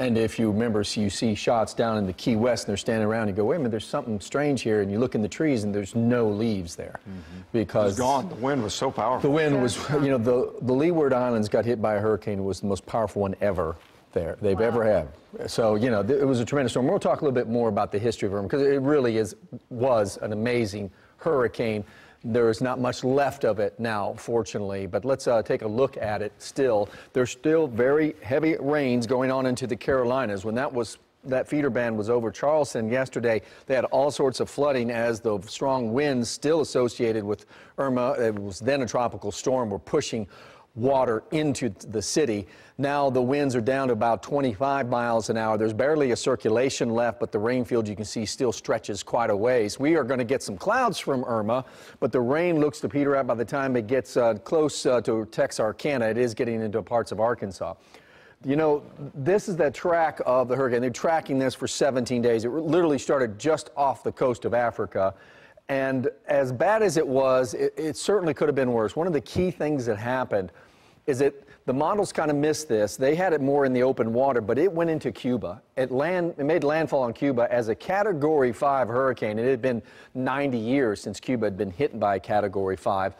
And if you remember, so you see shots down in the Key West, and they're standing around, and you go, wait a minute, there's something strange here, and you look in the trees, and there's no leaves there. Because it was gone. The wind was so powerful. The wind was, you know, the Leeward Islands got hit by a hurricane. It was the most powerful one ever they've ever had. So, you know, it was a tremendous storm. We'll talk a little bit more about the history of Irma, because it really was an amazing hurricane. There is not much left of it now, fortunately, but let's take a look at it still. There's still very heavy rains going on into the Carolinas. When that feeder band was over Charleston yesterday, they had all sorts of flooding as the strong winds still associated with Irma, it was then a tropical storm, were pushing water into the city. Now the winds are down to about 25 miles an hour. There's barely a circulation left, but the rain field you can see still stretches quite a ways. We are going to get some clouds from Irma, but the rain looks to peter out by the time it gets close to Texarkana. It is getting into parts of Arkansas. You know, this is the track of the hurricane. They're tracking this for 17 days. It literally started just off the coast of Africa. And as bad as it was, it certainly could have been worse. One of the key things that happened is that the models kind of missed this. They had it more in the open water, but it went into Cuba. It made landfall on Cuba as a Category 5 hurricane. It had been 90 years since Cuba had been hit by a Category 5.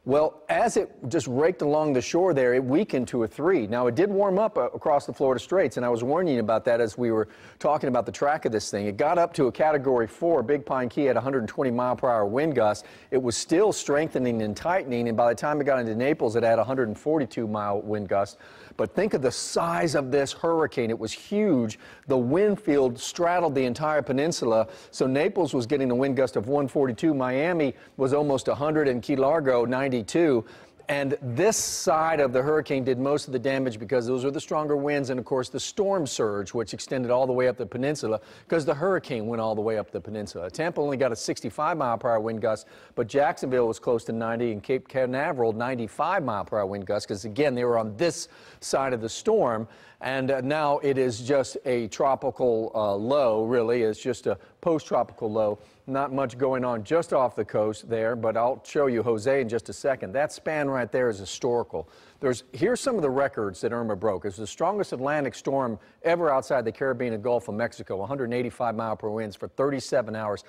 Well, as it just raked along the shore there, it weakened to a 3. Now, it did warm up across the Florida Straits, and I was warning you about that as we were talking about the track of this thing. It got up to a Category 4. Big Pine Key had 120-mile-per-hour wind gusts. It was still strengthening and tightening, and by the time it got into Naples, it had 142-mile wind gusts. But think of the size of this hurricane. It was huge. The wind field straddled the entire peninsula, so Naples was getting a wind gust of 142. Miami was almost 100, and Key Largo, 92. And this side of the hurricane did most of the damage because those are the stronger winds and, of course, the storm surge, which extended all the way up the peninsula because the hurricane went all the way up the peninsula. Tampa only got a 65-mile-per-hour wind gust, but Jacksonville was close to 90, and Cape Canaveral 95-mile-per-hour wind gust because, again, they were on this side of the storm. And now it is just a tropical low, really. It's just a post-tropical low. Not much going on just off the coast there, but I'll show you Jose in just a second. That span right there is historical. Here's some of the records that Irma broke. It's the strongest Atlantic storm ever outside the Caribbean and Gulf of Mexico, 185-mile-per-hour winds for 37 hours.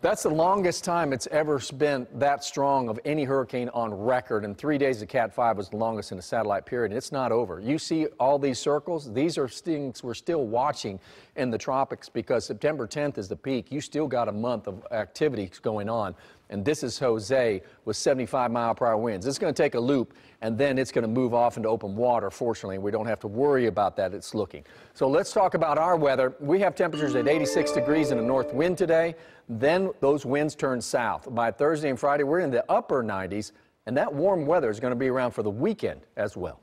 That's the longest time it's ever been that strong of any hurricane on record, and 3 days of Cat 5 was the longest in a satellite period, and it's not over. You see all these circles? These are things we're still watching in the tropics because September 10th is the peak. You still got a month of activities going on, and this is Jose with 75-mile-per-hour winds. It's going to take a loop, and then it's going to move off into open water, fortunately. We don't have to worry about that. It's looking. So let's talk about our weather. We have temperatures at 86 degrees and a north wind today. Then those winds turn south. By Thursday and Friday, we're in the upper 90s, and that warm weather is going to be around for the weekend as well.